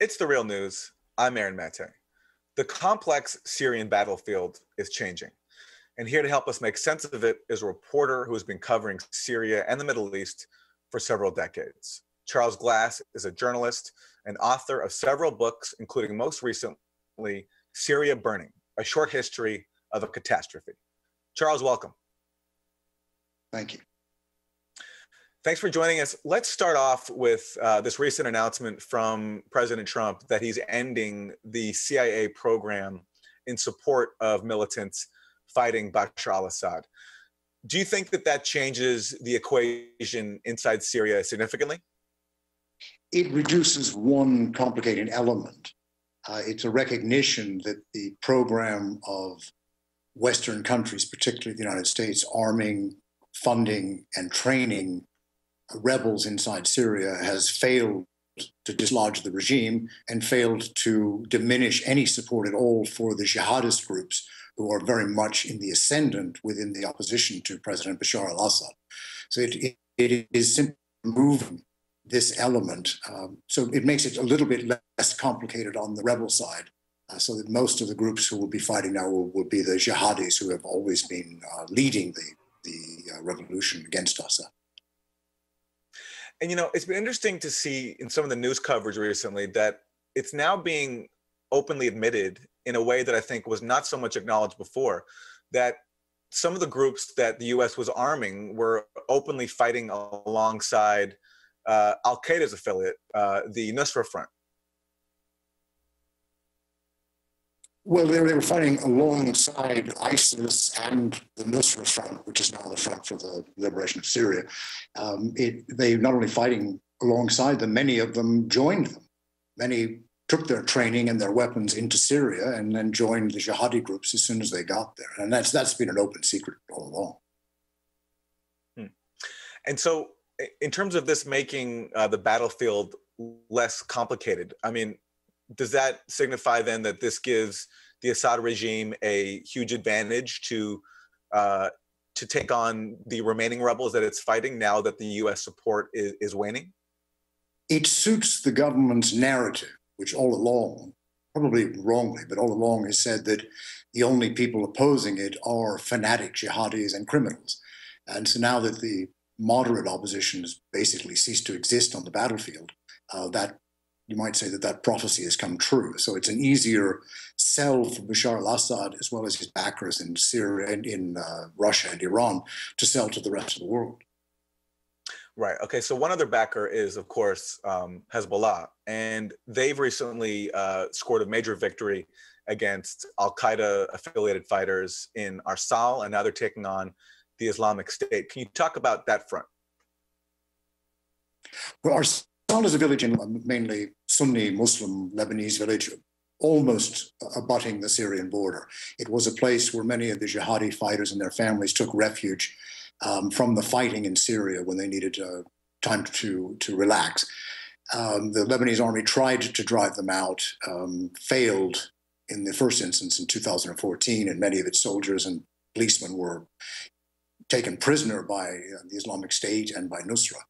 It's the real news. I'm Aaron Mate. The complex Syrian battlefield is changing. And here to help us make sense of it is a reporter who has been covering Syria and the Middle East for several decades. Charles Glass is a journalist and author of several books, including most recently, Syria Burning, a short history of a catastrophe. Charles, welcome. Thank you. Thanks for joining us. Let's start off with this recent announcement from President Trump that he's ending the CIA program in support of militants fighting Bashar al-Assad. Do you think that that changes the equation inside Syria significantly? It reduces one complicating element. It's a recognition that the program of Western countries, particularly the United States, arming, funding, and training rebels inside Syria has failed to dislodge the regime and failed to diminish any support at all for the jihadist groups who are very much in the ascendant within the opposition to President Bashar al-Assad. So it is simply moving this element. So it makes it a little bit less complicated on the rebel side, so that most of the groups who will be fighting now will be the jihadis who have always been leading the revolution against Assad. And, you know, it's been interesting to see in some of the news coverage recently that it's now being openly admitted in a way that I think was not so much acknowledged before, that some of the groups that the U.S. was arming were openly fighting alongside al-Qaeda's affiliate, the Nusra Front. Well, they were fighting alongside ISIS and the Nusra Front, which is now the Front for the Liberation of Syria. They not only fighting alongside them, many of them joined them. Many took their training and their weapons into Syria and then joined the jihadi groups as soon as they got there. And that's been an open secret all along. And so in terms of this making the battlefield less complicated, I mean, does that signify then that this gives the Assad regime a huge advantage to take on the remaining rebels that it's fighting now that the U.S. support is waning? It suits the government's narrative, which all along, probably wrongly, but all along has said that the only people opposing it are fanatic jihadis and criminals. And so now that the moderate opposition has basically ceased to exist on the battlefield, that you might say that prophecy has come true. So it's an easier sell for Bashar al-Assad as well as his backers in Syria and in Russia and Iran to sell to the rest of the world. Right. Okay. So one other backer is, of course, Hezbollah, and they've recently scored a major victory against al-Qaeda affiliated fighters in Arsal, and now they're taking on the Islamic State. Can you talk about that front? Well, Arsal is a village in mainly Sunni Muslim Lebanese village, almost abutting the Syrian border. It was a place where many of the jihadi fighters and their families took refuge from the fighting in Syria when they needed time to relax. The Lebanese army tried to drive them out, failed in the first instance in 2014, and many of its soldiers and policemen were taken prisoner by the Islamic State and by Nusra.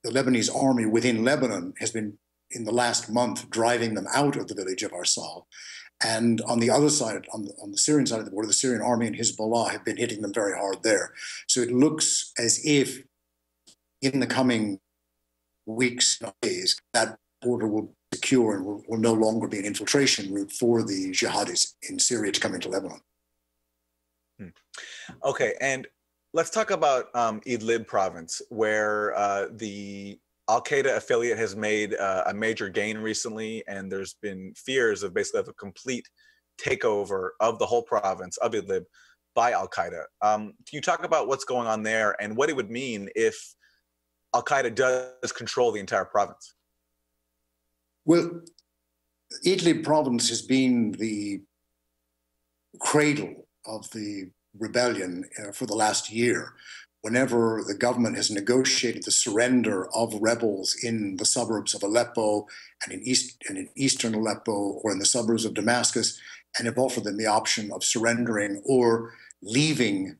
The Lebanese army within Lebanon has been, in the last month, driving them out of the village of Arsal. And on the other side, on the Syrian side of the border, the Syrian army and Hezbollah have been hitting them very hard there. So it looks as if in the coming weeks and days, that border will be secure and will no longer be an infiltration route for the jihadis in Syria to come into Lebanon. Okay, and let's talk about Idlib province, where the al-Qaeda affiliate has made a major gain recently, and there's been fears of basically of a complete takeover of the whole province of Idlib by al-Qaeda. Can you talk about what's going on there and what it would mean if al-Qaeda does control the entire province? Well, Idlib province has been the cradle of the rebellion for the last year. Whenever the government has negotiated the surrender of rebels in the suburbs of Aleppo and in eastern Aleppo or in the suburbs of Damascus, and have offered them the option of surrendering or leaving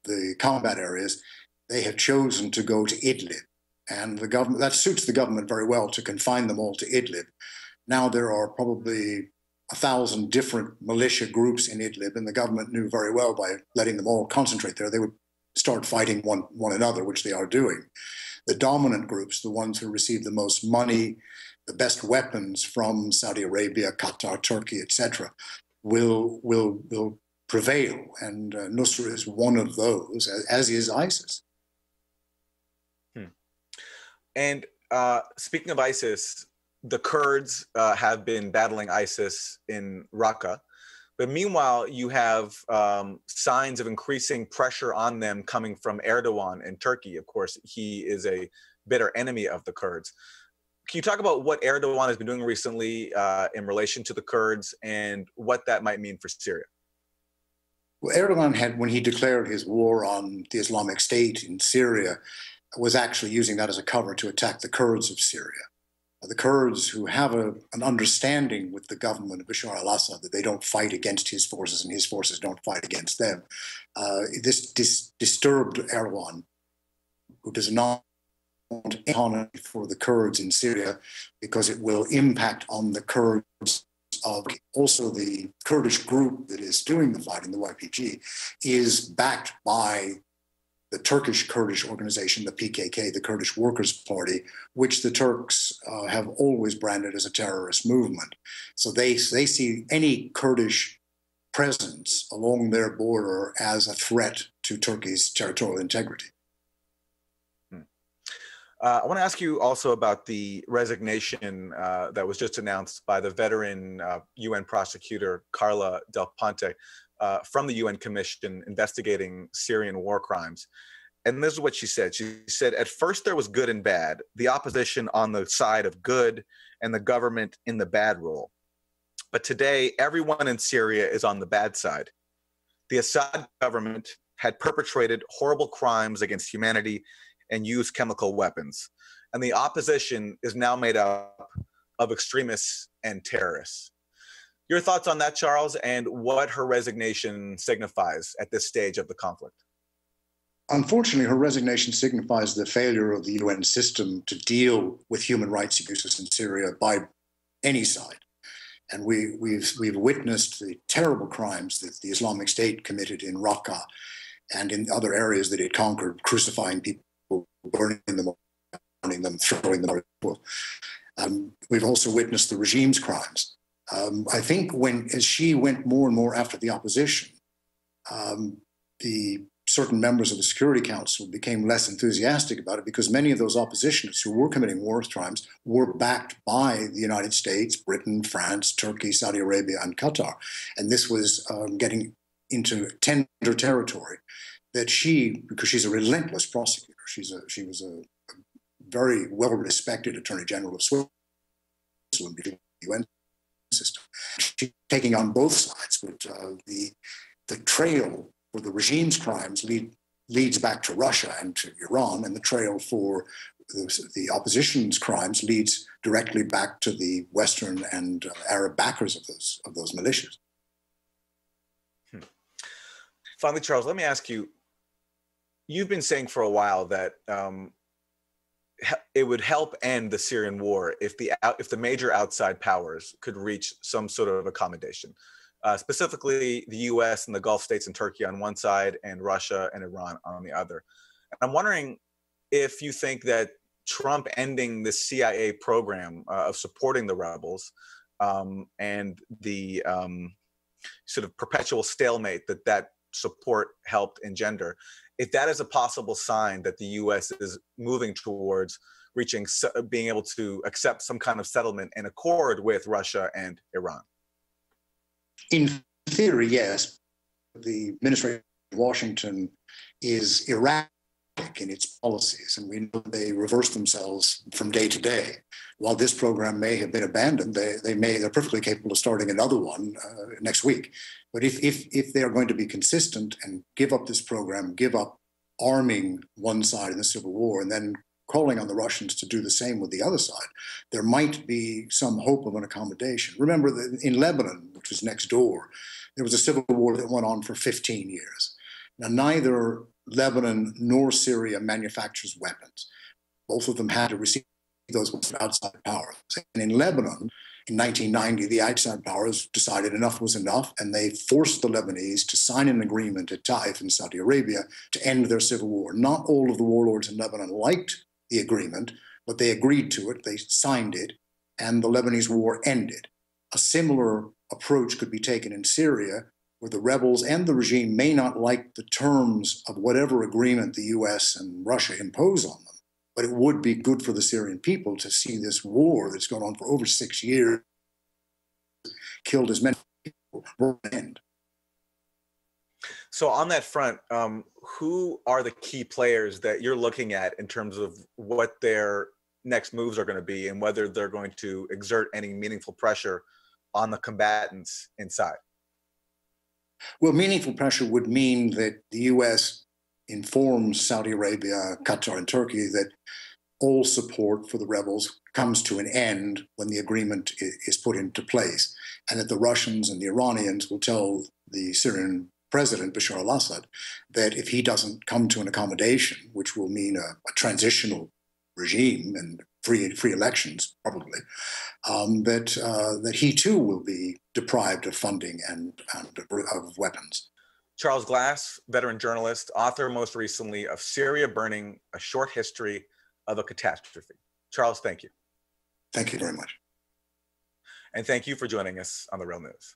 the combat areas, they have chosen to go to Idlib. And the government, that suits the government very well to confine them all to Idlib. Now there are probably 1,000 different militia groups in Idlib, and the government knew very well by letting them all concentrate there, they would start fighting one another, which they are doing. The dominant groups, the ones who receive the most money, the best weapons from Saudi Arabia, Qatar, Turkey, etc., will prevail. And Nusra is one of those, as is ISIS. And speaking of ISIS, the Kurds have been battling ISIS in Raqqa. But meanwhile, you have signs of increasing pressure on them coming from Erdogan in Turkey. Of course, he is a bitter enemy of the Kurds. Can you talk about what Erdogan has been doing recently in relation to the Kurds and what that might mean for Syria? Well, Erdogan had, when he declared his war on the Islamic State in Syria, was actually using that as a cover to attack the Kurds of Syria. The Kurds, who have an understanding with the government of Bashar al-Assad that they don't fight against his forces and his forces don't fight against them, this disturbed Erdogan, who does not want autonomy for the Kurds in Syria because it will impact on the Kurds of also the Kurdish group that is doing the fighting, the YPG, is backed by the Turkish Kurdish organization, the PKK, the Kurdish Workers' Party, which the Turks have always branded as a terrorist movement. So they see any Kurdish presence along their border as a threat to Turkey's territorial integrity. I want to ask you also about the resignation that was just announced by the veteran UN prosecutor Carla Del Ponte from the UN Commission investigating Syrian war crimes. And this is what she said. She said, at first there was good and bad, the opposition on the side of good and the government in the bad role. But today, everyone in Syria is on the bad side. The Assad government had perpetrated horrible crimes against humanity and used chemical weapons. And the opposition is now made up of extremists and terrorists. Your thoughts on that, Charles, and what her resignation signifies at this stage of the conflict? Unfortunately, her resignation signifies the failure of the UN system to deal with human rights abuses in Syria by any side. And we've witnessed the terrible crimes that the Islamic State committed in Raqqa and in other areas that it conquered, crucifying people, burning them, throwing them out. We've also witnessed the regime's crimes. I think as she went more and more after the opposition, the certain members of the Security Council became less enthusiastic about it because many of those oppositionists who were committing war crimes were backed by the United States, Britain, France, Turkey, Saudi Arabia, and Qatar. And this was getting into tender territory that she, because she's a relentless prosecutor, she was a very well-respected Attorney General of Switzerland, the UN system. She's taking on both sides, but the trail for the regime's crimes leads back to Russia and to Iran, and the trail for the opposition's crimes leads directly back to the Western and Arab backers of those militias. Finally, Charles, let me ask you, you've been saying for a while that it would help end the Syrian war if the major outside powers could reach some sort of accommodation. Specifically the US and the Gulf states and Turkey on one side and Russia and Iran on the other. And I'm wondering if you think that Trump ending the CIA program of supporting the rebels and the sort of perpetual stalemate that support helped engender, if that is a possible sign that the US is moving towards being able to accept some kind of settlement and accord with Russia and Iran. In theory, yes. The administration of Washington is erratic in its policies, and we know they reverse themselves from day to day. While this program may have been abandoned, they're perfectly capable of starting another one next week. But if they are going to be consistent and give up this program, give up arming one side in the civil war, and then calling on the Russians to do the same with the other side, there might be some hope of an accommodation. Remember that in Lebanon, which was next door, there was a civil war that went on for 15 years. Now, neither Lebanon nor Syria manufactures weapons. Both of them had to receive those outside powers. And in Lebanon, in 1990, the outside powers decided enough was enough, and they forced the Lebanese to sign an agreement at Taif in Saudi Arabia to end their civil war. Not all of the warlords in Lebanon liked the agreement, but they agreed to it, they signed it, and the Lebanese war ended. A similar approach could be taken in Syria, where the rebels and the regime may not like the terms of whatever agreement the US and Russia impose on them, but it would be good for the Syrian people to see this war that's gone on for over 6 years, killed as many people, end. So on that front, who are the key players that you're looking at in terms of what their next moves are going to be and whether they're going to exert any meaningful pressure on the combatants inside? Well, meaningful pressure would mean that the US informs Saudi Arabia, Qatar, and Turkey that all support for the rebels comes to an end when the agreement is put into place, and that the Russians and the Iranians will tell the Syrian President Bashar al-Assad that if he doesn't come to an accommodation, which will mean a transitional regime and free elections, probably, that he too will be deprived of funding and of weapons. Charles Glass, veteran journalist, author most recently of Syria Burning, A Short History of a Catastrophe. Charles, thank you. Thank you very much. And thank you for joining us on The Real News.